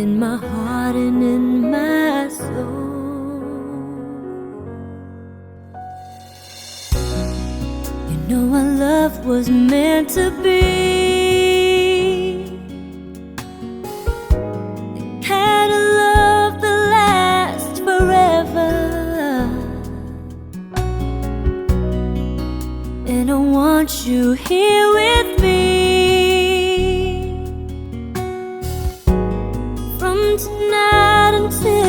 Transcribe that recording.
in my heart and in my soul. You know our love was meant to be the kind of love that lasts forever. And I want you here with me from tonight until